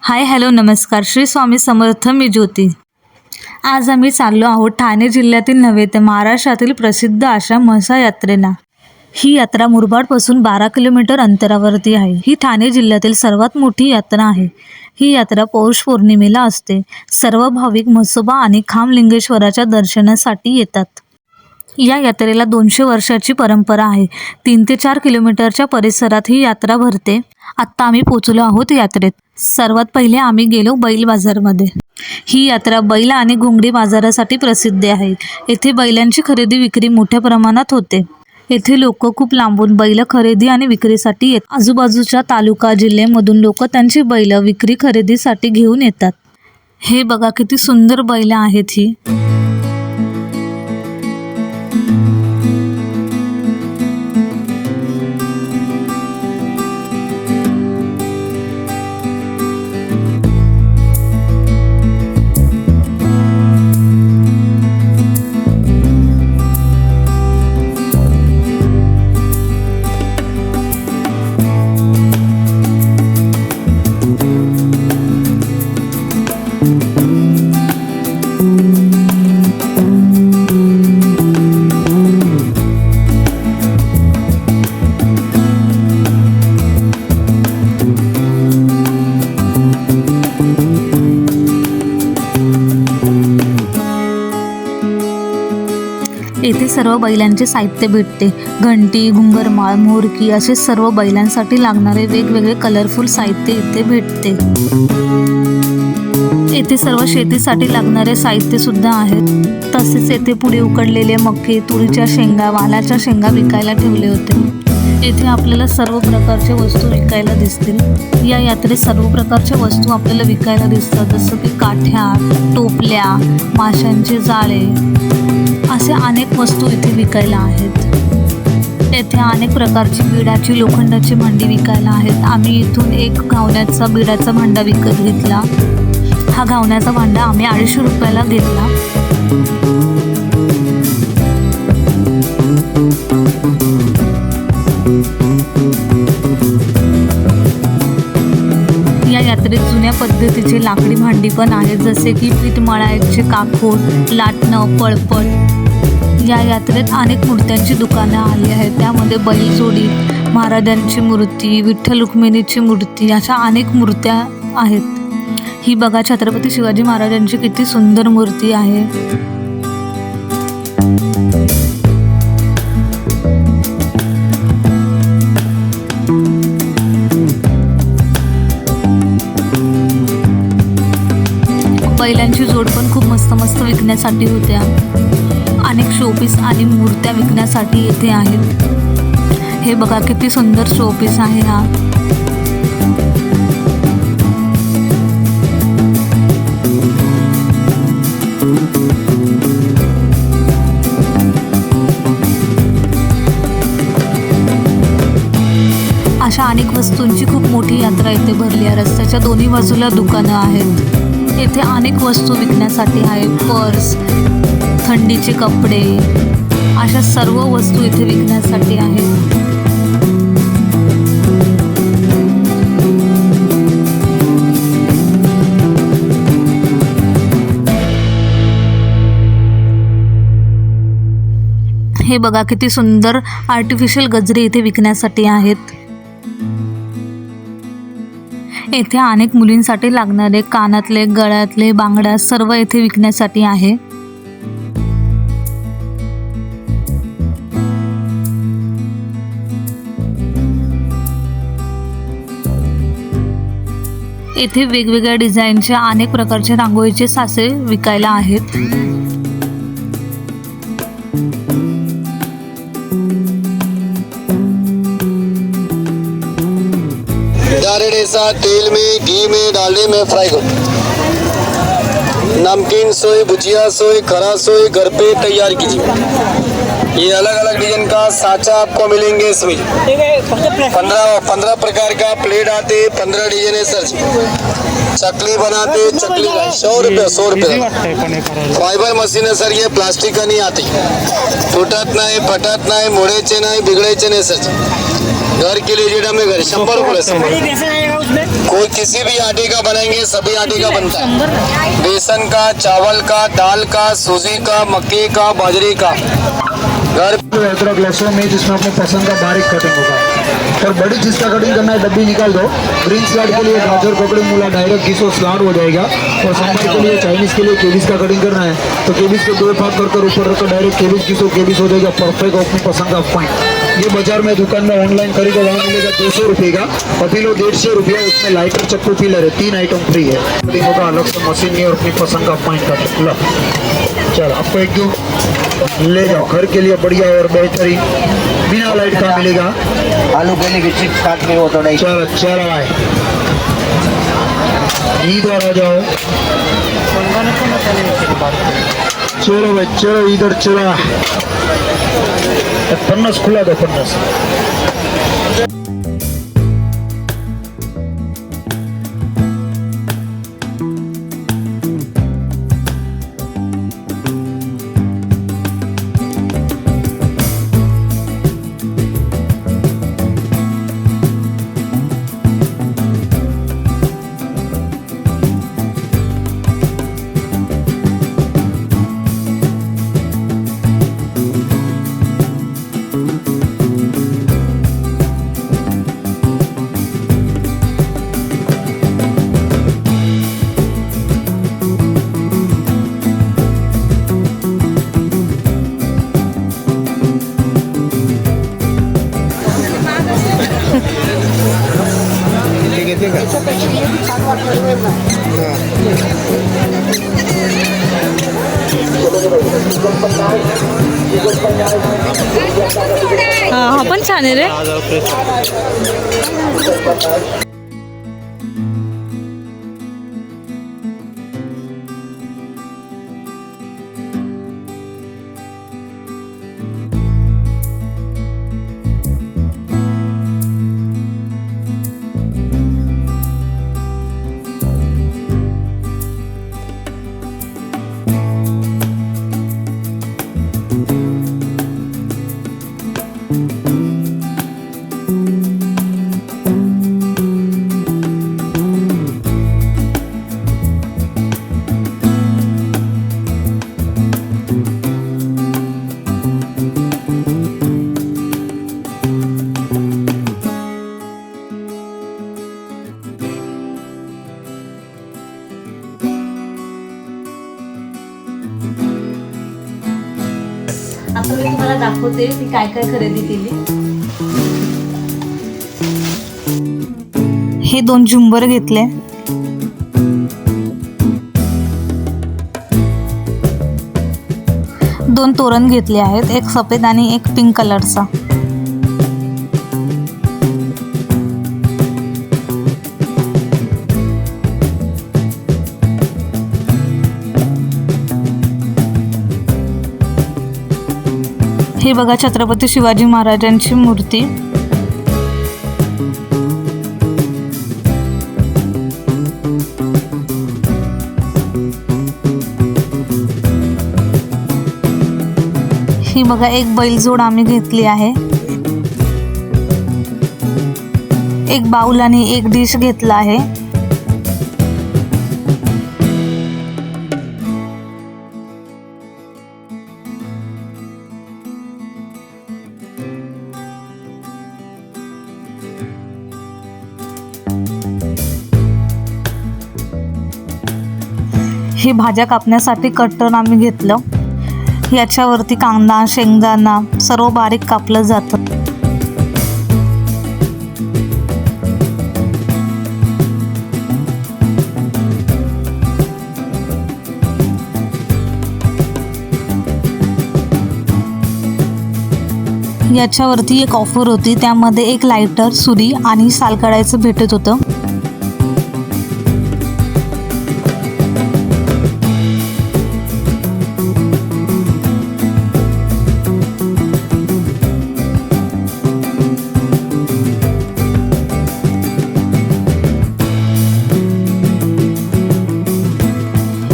Hi hello नमस्कार. श्री स्वामी समर्थ. मी ज्योती. आज आम्ही चाललो आहोत ठाणे जिल्ह्यातील नव्हे तर महाराष्ट्रातील प्रसिद्ध अशा म्हसा यात्रेला. ही यात्रा मुरबाडपासून 12 किलोमीटर अंतरावरती आहे. ही ठाणे जिल्ह्यातील सर्वात मोठी यात्रा आहे. ही यात्रा पौष पौर्णिमेला असते. सर्व भाविक म्हसोबा आणि खामलिंगेश्वराच्या दर्शनासाठी येतात. या यात्रेला 200 वर्षाची परंपरा आहे. 3 ते 4 किलोमीटरच्या परिसरात ही यात्रा भरते. आत्ता आम्ही पोचलो आहोत यात्रेत. सर्वात पहिले आम्ही गेलो बैल बाजारमध्ये. ही यात्रा बैल आणि घोंगडी बाजारासाठी प्रसिद्ध आहे. येथे बैलांची खरेदी विक्री मोठ्या प्रमाणात होते. येथे लोक खूप लांबून बैल खरेदी आणि विक्रीसाठी येतात. आजूबाजूच्या तालुका जिल्ह्यामधून लोक त्यांची बैल विक्री खरेदीसाठी घेऊन येतात. हे बघा किती सुंदर बैल आहेत ही. येथे सर्व बैलांचे साहित्य भेटते. घंटी, घुंगरमाळ, मोरकी असे सर्व बैलांसाठी लागणारे वेगवेगळे कलरफुल साहित्य इथे भेटते. येथे सर्व शेतीसाठी लागणारे साहित्य सुद्धा आहेत. तसेच येथे पुढे उकडलेले मके, तुरीच्या शेंगा, वालाच्या शेंगा विकायला ठेवले होते. येथे आपल्याला सर्व प्रकारच्या वस्तू विकायला दिसतील. या यात्रेत सर्व प्रकारच्या वस्तू आपल्याला विकायला दिसतात. जसं की काठ्या, टोपल्या, माशांचे जाळे असे अनेक वस्तू इथे विकायला आहेत. येथे अनेक प्रकारची बिडाची, लोखंडाची भांडी विकायला आहेत. आम्ही इथून एक घावण्याचा बिडाचा भांडा विकत घेतला. हा घावण्याचा भांडा आम्ही 250 रुपयाला घेतला. या यात्रेत जुन्या पद्धतीचे लाकडी भांडी पण आहेत. जसे की पीठ मळायचे काकोड, लाटणं, पळपट. या यात्रेत अनेक मूर्त्यांची दुकानं आली आहेत. त्यामध्ये बैलजोडी, महाराजांची मूर्ती, विठ्ठल रुक्मिणीची मूर्ती अशा अनेक मूर्त्या आहेत. ही बघा छत्रपती शिवाजी महाराजांची किती सुंदर मूर्ती आहे. बैलांची जोड पण खूप मस्त मस्त विकण्यासाठी होत्या. अनेक शोपीस आणि मूर्त्या विकण्यासाठी येथे आहेत. हे बघा किती सुंदर शोपीस आहे हा. अशा अनेक वस्तूंची खूप मोठी यात्रा इथे भरली आहे. रस्त्याच्या दोन्ही बाजूला दुकानं आहेत. येथे अनेक वस्तू विकण्यासाठी आहे. पर्स, थंडीचे कपडे अशा सर्व वस्तू इथे विकण्यासाठी आहेत. हे बघा किती सुंदर आर्टिफिशियल गजरे इथे विकण्यासाठी आहेत. येथे अनेक मुलींसाठी लागणारे कानातले, गळ्यातले, बांगड्या सर्व येथे विकण्यासाठी आहे. येथे वेगवेगळ्या डिझाईनच्या अनेक प्रकारचे रांगोळीचे साचे विकायला आहेत. डायरेक्ट ऐसा तेल में, घी में, डालडे में फ्राई करो. नमकीन सोए, भुजिया सोए, खरा सोए घर पे तैयार कीजिए. ये अलग अलग डिजाइन का साचा आपको मिलेंगे. इसमें 15 प्रकार का प्लेट आते, 15 डिजाइन है सर जी. चकली बनाते, चकली 100 रुपये. फाइबर मशीन है सर. ये प्लास्टिक का नहीं आती. फुटत नाही, फटत नाही, मोडायचे नाही, बिघडायचे नाही सर जी. घर के लिए जेटा में घर 100 रुपये. कोई किसी भी आटे का बनाएंगे, सभी आटे का बनता है। बेसन का, चावल का, दाल का, सूजी का, मक्के का, बाजरे का। घर अदरक लहसुन में जिसमें अपने पसंद का बारीक कटिंग होगा। और बड़ी चीज का कटिंग करना है, डब्बी निकाल दो। ग्रीन सलाद के लिए गाजर, ककड़ी, मूला डायरेक्ट घिसो सलाद हो जाएगा। और सांभर के लिए, चाइनीज के लिए केबीज का कटिंग करना है तो केबीज के 2 भाग कर ऊपर रखकर डायरेक्ट केबीज घिसो, केबीज हो जाएगा परफेक्ट अपनी पसंद का पॉइंट। ये बाजार में दुकान में ऑनलाइन खरीदो, वहाँ मिलेगा 200 रुपये का। पतीलो 150 रुपया, उसमें लाइटर, चक्कू, पीलर है, 3 आइटम फ्री है। कटिंग होगा अलग से मशीन में और अपनी पसंद का पॉइंट का। लो चलो आपको एक दो ले जाओ घर के लिए, बढ़िया और बेहतरीन बिना लाइट का मिलेगा। आलू गोली की चिप्स काट के वो थोड़ा चलो चलो भाई, इधर आ जाओ। चलो भाई चलो, इधर चलो। 50 खुला दो, 50। हा पण छान आहे रे. आता मी तुम्हाला दाखवते मी काय काय खरेदी केली. हे 2 झुंबर घेतले. दोन तोरण घेतले आहेत, एक सफेद आणि एक पिंक कलरचा. हे बघा छत्रपती शिवाजी महाराजांची मूर्ती. ही बघा एक बैलजोड आम्ही घेतली आहे. एक बाउल आणि एक डिश घेतला आहे. हे भाज्या कापण्यासाठी कटर आम्ही घेतलं. याच्यावरती कांदा, शेंगदाणा सर्व बारीक कापलं जातं. याच्यावरती एक ऑफर होती, त्यामध्ये एक लायटर, सुरी आणि साल काढायचं भेटत होतं.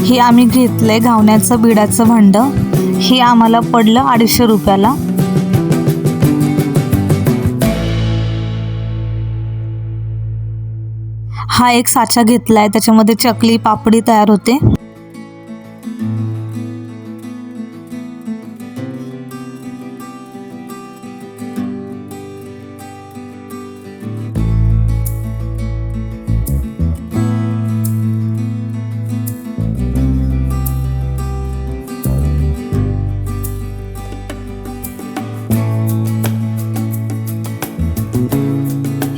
हे आम्ही घेतलंय घावण्याचं बिडाचं भांड. हे आम्हाला पडलं 250 रुपयाला. हा एक साचा घेतला आहे, त्याच्यामध्ये चकली पापडी तयार होते.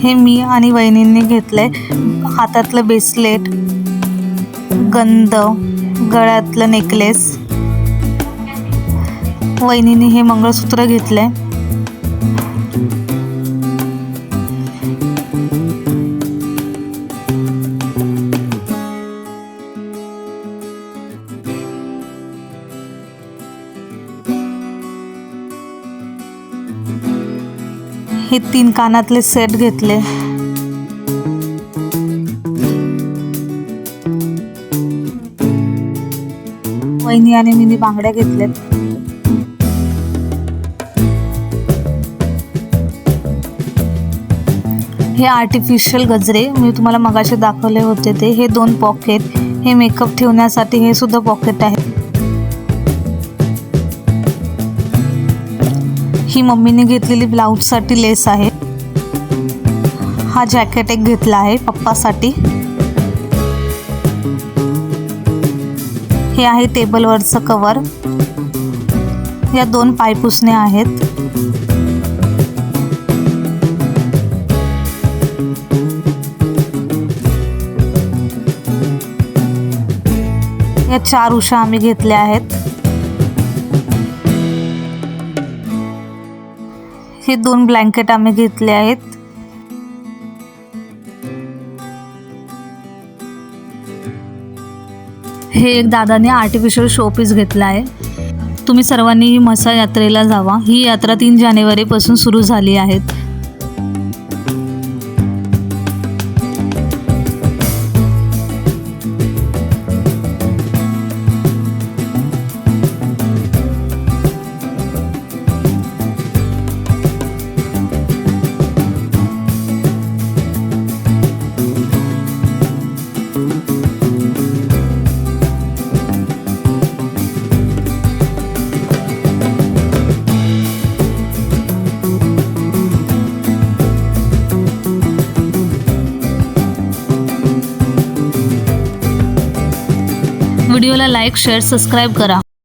हे मी आणि वहिनींनी घेतलंय. हातातलं ब्रेसलेट, गंध, गळ्यातलं नेकलेस. वहिनींनी हे मंगळसूत्र घेतलंय. हे 3 कानातले सेट घेतले. वहिनी आणि मिनी बांगड्या घेतल्यात. हे आर्टिफिशियल गजरे मी तुम्हाला मगाशी दाखवले होते ते. हे 2 पॉकेट. हे मेकअप ठेवण्यासाठी हे सुद्धा पॉकेट आहे. ही मम्मीने घेतलेली ब्लाऊजसाठी लेस आहे. हा जॅकेट एक घेतला आहे पप्पासाठी. हे आहे टेबलवरचं कवर. या 2 पायपुसण्या आहेत. या 4 उशा आम्ही घेतल्या आहेत. हे 2 ब्लँकेट आम्ही घेतले आहेत. हे एक दादाने आर्टिफिशियल शोपीस घेतला आहे. तुम्ही सर्वांनी म्हसा यात्रेला जावा. ही यात्रा 3 जानेवारीपासून सुरू झाली आहे. व्हिडिओला लाईक, शेअर, सबस्क्राईब करा.